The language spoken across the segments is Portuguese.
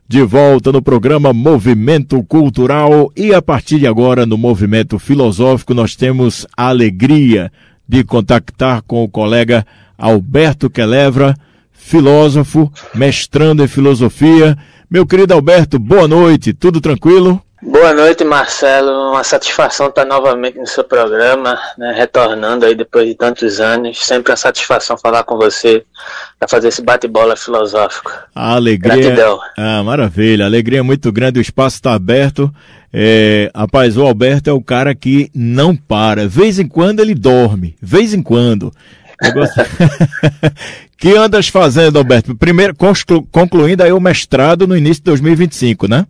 de volta no programa Movimento Cultural e a partir de agora no Movimento Filosófico nós temos a alegria de contactar com o colega Alberto Quelevra, filósofo, mestrando em filosofia. Meu querido Alberto, boa noite, tudo tranquilo? Boa noite, Marcelo, uma satisfação estar novamente no seu programa, né, retornando aí depois de tantos anos, sempre uma satisfação falar com você para fazer esse bate-bola filosófico. A alegria, gratidão. Maravilha, a alegria é muito grande, o espaço está aberto. Rapaz, o Alberto é o cara que não para, vez em quando ele dorme, vez em quando. Que andas fazendo, Alberto? Primeiro, concluindo aí o mestrado no início de 2025, né?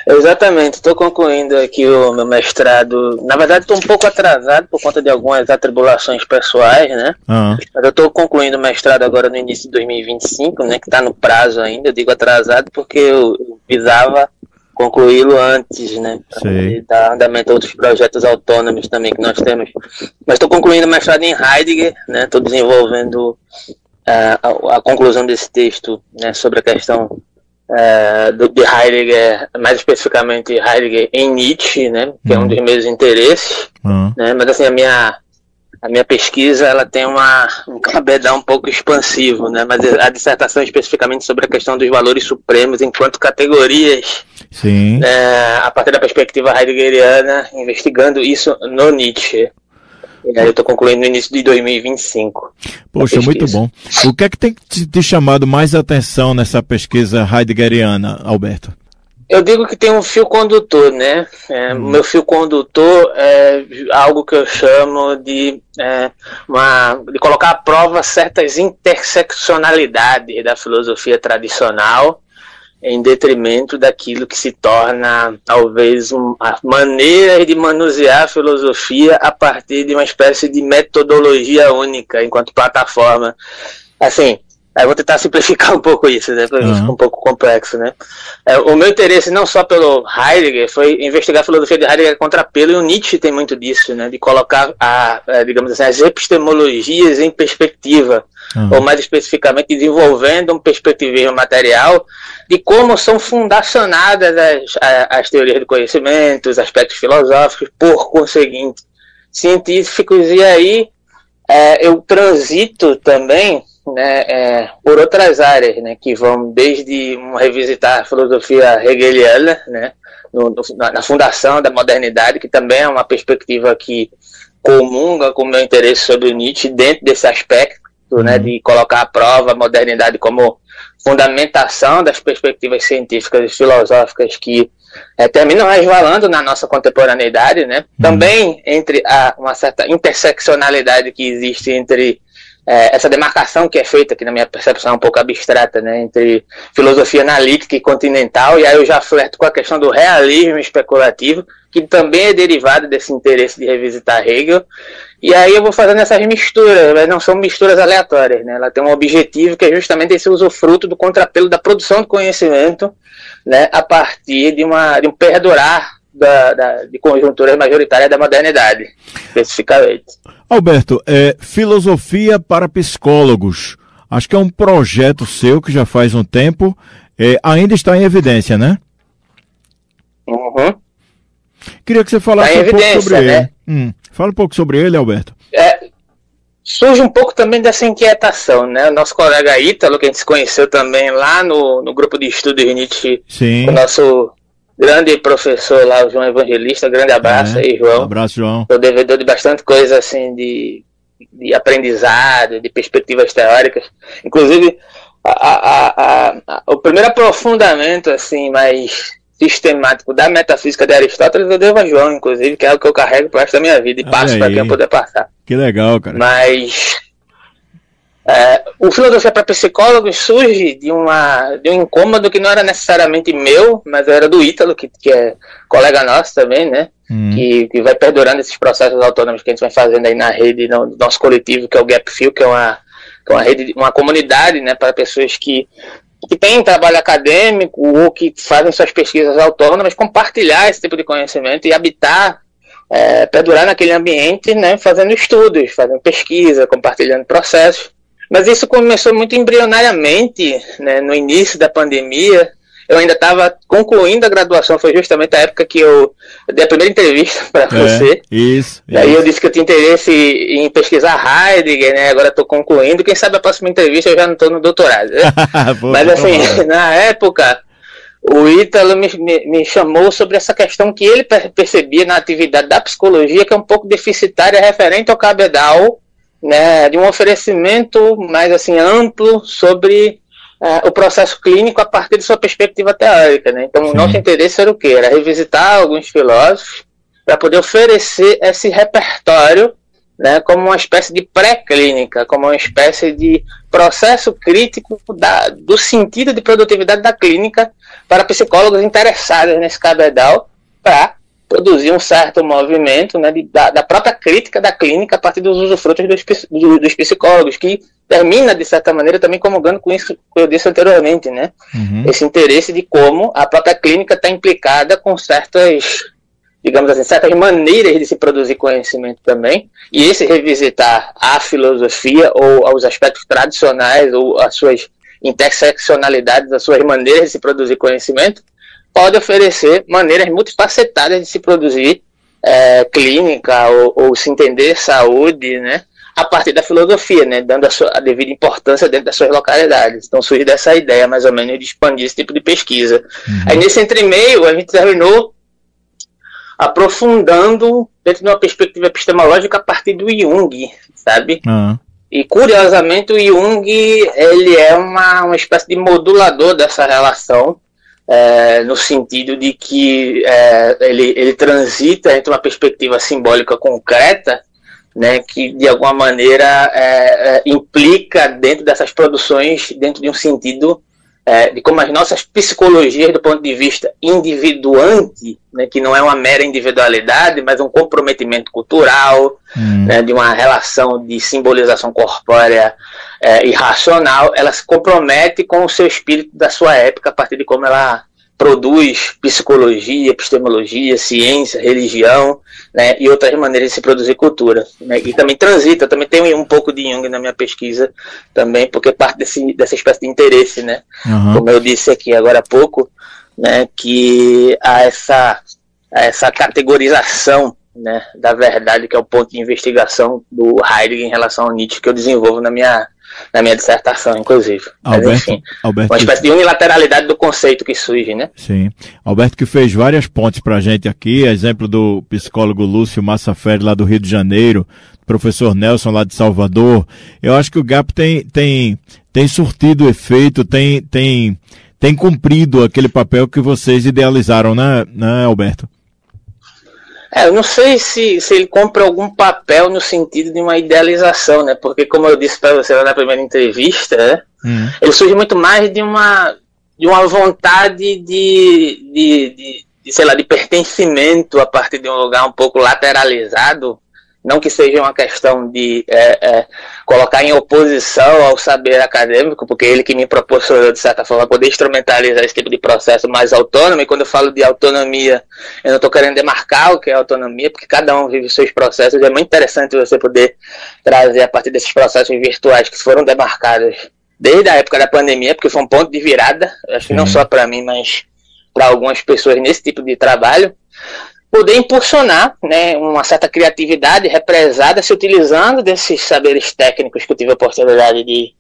Exatamente, estou concluindo aqui o meu mestrado. Na verdade, estou um pouco atrasado por conta de algumas atribulações pessoais, né? Mas eu estou concluindo o mestrado agora no início de 2025, né? Que está no prazo ainda. Eu digo atrasado porque eu visava concluí-lo antes, né? Para dar andamento a outros projetos autônomos também que nós temos. Mas estou concluindo o mestrado em Heidegger, né? Estou desenvolvendo a conclusão desse texto, né? Sobre a questão de Heidegger, mais especificamente Heidegger em Nietzsche, né, que é um dos meus interesses, né, mas assim, a minha pesquisa ela tem um cabedal um pouco expansivo, né, mas a dissertação é especificamente sobre a questão dos valores supremos enquanto categorias, a partir da perspectiva heideggeriana, investigando isso no Nietzsche. E aí eu estou concluindo no início de 2025. Poxa, muito bom. O que é que tem te chamado mais atenção nessa pesquisa heideggeriana, Alberto? Eu digo que tem um fio condutor, né? O meu fio condutor é algo que eu chamo de colocar à prova certas interseccionalidades da filosofia tradicional em detrimento daquilo que se torna, talvez, a maneira de manusear a filosofia a partir de uma espécie de metodologia única, enquanto plataforma. Assim, eu vou tentar simplificar um pouco isso, né, porque fica um pouco complexo, né. O meu interesse, não só pelo Heidegger, foi investigar a filosofia de Heidegger contrapelo, e o Nietzsche tem muito disso, né, de colocar, digamos assim, as epistemologias em perspectiva, ou mais especificamente desenvolvendo um perspectivismo material de como são fundacionadas as teorias do conhecimento, os aspectos filosóficos, por conseguinte, científicos, e aí eu transito também, né, por outras áreas, né, que vão desde revisitar a filosofia hegeliana, né, na fundação da modernidade, que também é uma perspectiva que comunga com o meu interesse sobre o Nietzsche dentro desse aspecto, né, de colocar à prova a modernidade como fundamentação das perspectivas científicas e filosóficas que terminam resvalando na nossa contemporaneidade, né? Também entre uma certa interseccionalidade que existe entre essa demarcação que é feita, que na minha percepção é um pouco abstrata, né, entre filosofia analítica e continental, e aí eu já flerto com a questão do realismo especulativo, que também é derivado desse interesse de revisitar Hegel, e aí eu vou fazendo essas misturas, mas não são misturas aleatórias, né, ela tem um objetivo que é justamente esse usufruto do contrapelo da produção de conhecimento, né, a partir de um perdurar de conjunturas majoritárias da modernidade, especificamente. Alberto, filosofia para psicólogos, acho que é um projeto seu que já faz um tempo, ainda está em evidência, né? Queria que você falasse um pouco sobre ele. Fala um pouco sobre ele, Alberto. Surge um pouco também dessa inquietação, né? O nosso colega Ítalo, que a gente se conheceu também lá no grupo de estudos Nietzsche, o nosso grande professor lá, o João Evangelista, grande abraço aí, João. Um abraço, João. Sou devedor de bastante coisa, assim, de aprendizado, de perspectivas teóricas. Inclusive, o primeiro aprofundamento, assim, mais sistemático da metafísica de Aristóteles eu devo a João, inclusive, que é o que eu carrego pro resto da minha vida e passo para quem eu puder passar. Que legal, cara. Mas o Filosofia para Psicólogos surge de um incômodo que não era necessariamente meu, mas era do Ítalo, que é colega nosso também, né? Que vai perdurando esses processos autônomos que a gente vai fazendo aí na rede, no nosso coletivo, que é o Gapfil, que é uma rede, uma comunidade, né, para pessoas que têm trabalho acadêmico ou que fazem suas pesquisas autônomas, compartilhar esse tipo de conhecimento e habitar, perdurar naquele ambiente, né, fazendo estudos, fazendo pesquisa, compartilhando processos. Mas isso começou muito embrionariamente, né, no início da pandemia. Eu ainda estava concluindo a graduação, foi justamente a época que eu dei a primeira entrevista para você. Isso. E aí eu disse que eu tinha interesse em pesquisar Heidegger, né? Agora estou concluindo. Quem sabe a próxima entrevista eu já não estou no doutorado. Né? Mas assim, na época, o Ítalo me chamou sobre essa questão que ele percebia na atividade da psicologia, que é um pouco deficitária referente ao cabedal, né? De um oferecimento mais assim amplo sobre o processo clínico a partir de sua perspectiva teórica, né? Então, o nosso interesse era o quê? Era revisitar alguns filósofos para poder oferecer esse repertório, né, como uma espécie de pré-clínica, como uma espécie de processo crítico do sentido de produtividade da clínica para psicólogos interessados nesse cabedal, para produzir um certo movimento, né, da própria crítica da clínica a partir dos usufrutos dos psicólogos, que termina, de certa maneira, também comungando com isso que eu disse anteriormente, né? Esse interesse de como a própria clínica está implicada com certas, digamos assim, certas maneiras de se produzir conhecimento também, e esse revisitar a filosofia ou aos aspectos tradicionais ou as suas interseccionalidades, as suas maneiras de se produzir conhecimento, pode oferecer maneiras multifacetadas de se produzir clínica ou se entender saúde, né, a partir da filosofia, né, dando a devida importância dentro das suas localidades. Então surge dessa ideia, mais ou menos, de expandir esse tipo de pesquisa. Aí nesse entremeio, a gente terminou aprofundando dentro de uma perspectiva epistemológica a partir do Jung, sabe? E, curiosamente, o Jung, ele é uma espécie de modulador dessa relação, no sentido de que ele transita entre uma perspectiva simbólica concreta, né, que de alguma maneira implica dentro dessas produções, dentro de um sentido de como as nossas psicologias, do ponto de vista individuante, né, que não é uma mera individualidade, mas um comprometimento cultural, né, de uma relação de simbolização corpórea irracional, ela se compromete com o seu espírito da sua época, a partir de como ela produz psicologia, epistemologia, ciência, religião, né, e outras maneiras de se produzir cultura, né, e também transita, também tem um pouco de Jung na minha pesquisa também, porque parte dessa espécie de interesse, né, como eu disse aqui agora há pouco, né, que há essa categorização, né, da verdade, que é o ponto de investigação do Heidegger em relação ao Nietzsche, que eu desenvolvo na minha dissertação, inclusive. Mas, enfim, uma espécie de unilateralidade do conceito que surge, né? Sim. Alberto, que fez várias pontes pra gente aqui, exemplo do psicólogo Lúcio Massaferi, lá do Rio de Janeiro, professor Nelson, lá de Salvador. Eu acho que o GAP tem surtido efeito, tem cumprido aquele papel que vocês idealizaram, né, Alberto? Eu não sei se ele cumpre algum papel no sentido de uma idealização, né? Porque, como eu disse para você lá na primeira entrevista, né? Ele surge muito mais de uma vontade de sei lá, de pertencimento a partir de um lugar um pouco lateralizado. Não que seja uma questão de colocar em oposição ao saber acadêmico, porque ele que me proporcionou, de certa forma, poder instrumentalizar esse tipo de processo mais autônomo. E quando eu falo de autonomia, eu não estou querendo demarcar o que é autonomia, porque cada um vive os seus processos. É muito interessante você poder trazer a partir desses processos virtuais que foram demarcados desde a época da pandemia, porque foi um ponto de virada, acho que não só para mim, mas para algumas pessoas nesse tipo de trabalho, poder impulsionar, né, uma certa criatividade represada, se utilizando desses saberes técnicos que eu tive a oportunidade de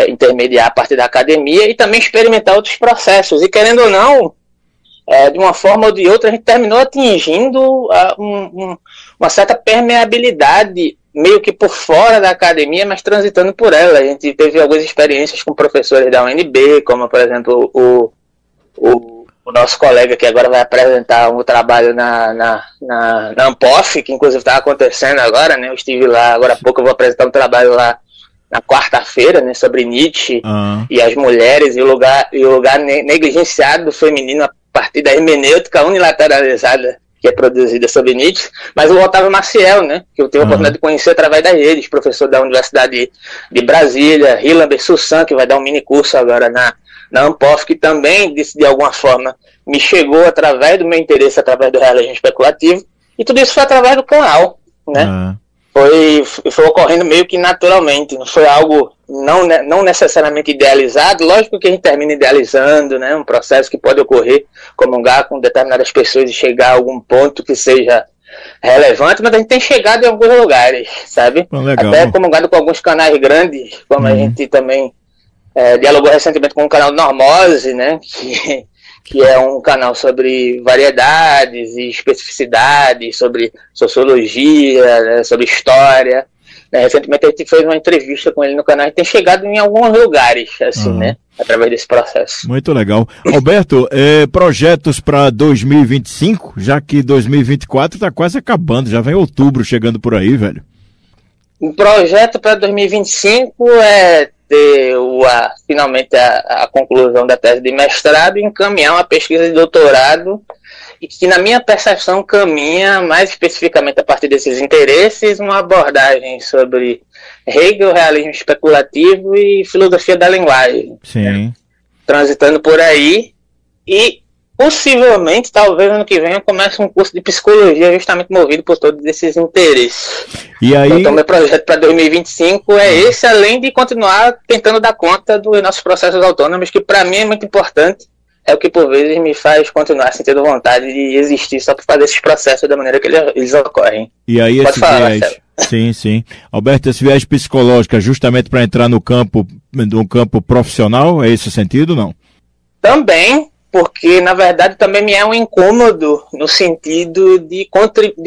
intermediar a partir da academia, e também experimentar outros processos. E, querendo ou não, de uma forma ou de outra, a gente terminou atingindo uma certa permeabilidade, meio que por fora da academia, mas transitando por ela. A gente teve algumas experiências com professores da UNB, como, por exemplo, o nosso colega que agora vai apresentar um trabalho na Ampof, que inclusive está acontecendo agora, né? Eu estive lá agora há pouco, eu vou apresentar um trabalho lá na quarta-feira, né, sobre Nietzsche e as mulheres e o lugar negligenciado do feminino a partir da hermenêutica unilateralizada que é produzida sobre Nietzsche. Mas o Otávio Maciel, né, que eu tive a oportunidade de conhecer através das redes, professor da Universidade de Brasília, Hilambert Sussan, que vai dar um mini curso agora na Ampof, que também, de alguma forma, me chegou através do meu interesse, através do realismo especulativo, e tudo isso foi através do canal, né? Foi ocorrendo meio que naturalmente, não foi algo não necessariamente idealizado. Lógico que a gente termina idealizando, né, um processo que pode ocorrer, comungar com determinadas pessoas e chegar a algum ponto que seja relevante, mas a gente tem chegado em alguns lugares, sabe? Até comungado com alguns canais grandes, como a gente também dialogou recentemente com o canal Normose, né, que é um canal sobre variedades e especificidades, sobre sociologia, né, sobre história. Recentemente a gente fez uma entrevista com ele no canal e tem chegado em alguns lugares, assim, né, através desse processo. Muito legal. Alberto, projetos para 2025, já que 2024 está quase acabando, já vem outubro chegando por aí, velho. O projeto para 2025 é ter finalmente a conclusão da tese de mestrado e encaminhar uma pesquisa de doutorado, e que, na minha percepção, caminha mais especificamente a partir desses interesses, uma abordagem sobre Hegel, realismo especulativo e filosofia da linguagem. Sim. Né? Transitando por aí, e possivelmente, talvez ano que vem, eu comece um curso de psicologia justamente movido por todos esses interesses. E aí... Então, meu projeto para 2025 é esse, além de continuar tentando dar conta dos nossos processos autônomos, que para mim é muito importante. É o que por vezes me faz continuar sentindo vontade de existir só para fazer esses processos da maneira que eles ocorrem. E aí esse viés, sim. Alberto, esse viés psicológico é justamente para entrar no campo profissional, é esse o sentido, não? Também, porque na verdade também me é um incômodo no sentido de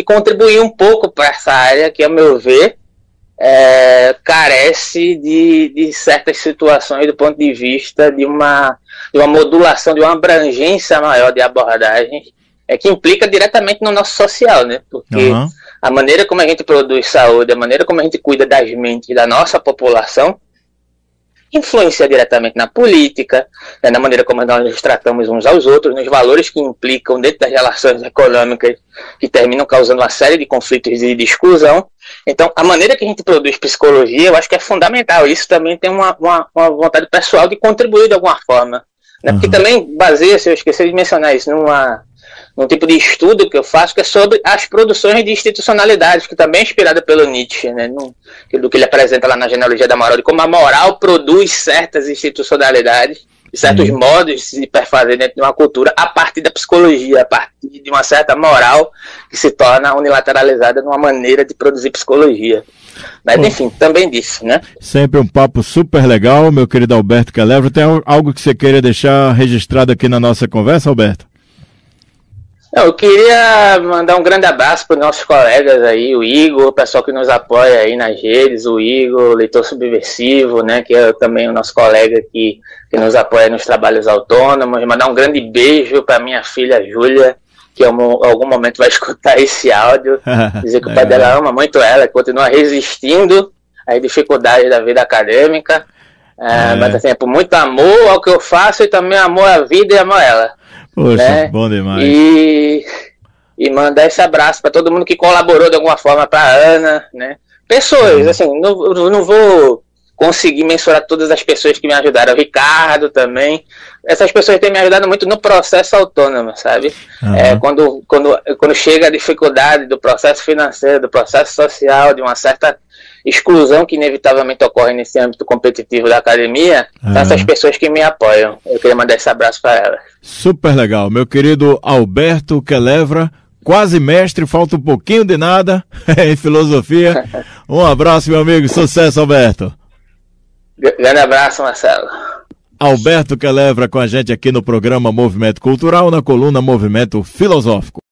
contribuir um pouco para essa área que, a meu ver, carece de certas situações do ponto de vista de uma modulação, de uma abrangência maior de abordagens, que implica diretamente no nosso social, né? Porque a maneira como a gente produz saúde, a maneira como a gente cuida das mentes da nossa população, influencia diretamente na política, né, na maneira como nós nos tratamos uns aos outros, nos valores que implicam dentro das relações econômicas, que terminam causando uma série de conflitos e de exclusão. Então, a maneira que a gente produz psicologia, eu acho que é fundamental. Isso também tem uma vontade pessoal de contribuir de alguma forma. Né? Porque também baseia-se, eu esqueci de mencionar isso, num tipo de estudo que eu faço, que é sobre as produções de institucionalidades, que também é inspirada pelo Nietzsche, né? Do que ele apresenta lá na Genealogia da Moral, de como a moral produz certas institucionalidades, certos modos de se perfazer dentro de uma cultura a partir da psicologia, a partir de uma certa moral que se torna unilateralizada numa maneira de produzir psicologia. Mas, enfim, também disso, né? Sempre um papo super legal, meu querido Alberto Quelevra. Tem algo que você queira deixar registrado aqui na nossa conversa, Alberto? Eu queria mandar um grande abraço para os nossos colegas aí, o Igor, o pessoal que nos apoia aí nas redes, o Igor, o Leitor Subversivo, né, que é também o nosso colega que nos apoia nos trabalhos autônomos. Mandar um grande beijo para minha filha Júlia, que em algum momento vai escutar esse áudio, dizer que o pai dela ama muito ela, continua resistindo às dificuldades da vida acadêmica, mas assim, por muito amor ao que eu faço e também amor à vida e amor a ela. Poxa, né? Bom demais. E mandar esse abraço para todo mundo que colaborou de alguma forma, para Ana, né? Pessoas, assim, não vou conseguir mensurar todas as pessoas que me ajudaram. O Ricardo também. Essas pessoas têm me ajudado muito no processo autônomo, sabe? Quando chega a dificuldade do processo financeiro, do processo social, de uma certa exclusão que inevitavelmente ocorre nesse âmbito competitivo da academia, são essas pessoas que me apoiam. Eu queria mandar esse abraço para elas. Super legal. Meu querido Alberto Quelevra, quase mestre, falta um pouquinho de nada em filosofia. Um abraço, meu amigo. Sucesso, Alberto. Grande abraço, Marcelo. Alberto Quelevra com a gente aqui no programa Movimento Cultural, na coluna Movimento Filosófico.